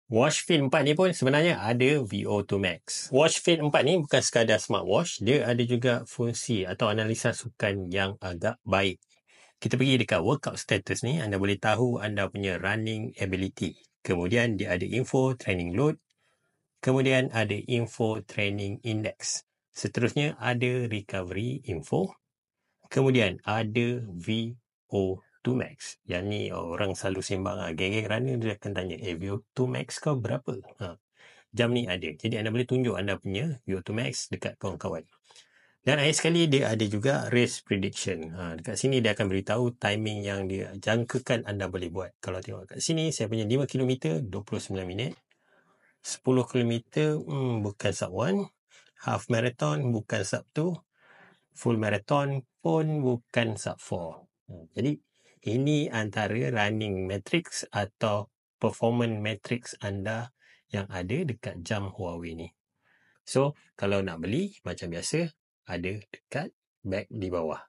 Watch Fit 4 ni pun sebenarnya ada VO2 Max. Watch Fit 4 ni bukan sekadar smartwatch, dia ada juga fungsi atau analisa sukan yang agak baik. Kita pergi dekat workout status ni, anda boleh tahu anda punya running ability. Kemudian dia ada info training load. Kemudian ada info training index. Seterusnya ada recovery info. Kemudian ada VO2 Max. Yang ni orang selalu sembang lah. Geng-geng runner dia akan tanya, VO2 Max kau berapa? Jam ni ada. Jadi anda boleh tunjuk anda punya VO2 Max dekat kawan-kawan. Dan akhir sekali dia ada juga race prediction. Dekat sini dia akan beritahu timing yang dia jangkakan anda boleh buat. Kalau tengok kat sini, saya punya 5 km 29 minit. 10 km bukan sub 1. Half marathon bukan sub 2. Full marathon pun bukan sub 4. Jadi ini antara running matrix atau performance matrix anda yang ada dekat jam Huawei ni. So, kalau nak beli macam biasa, ada dekat beg di bawah.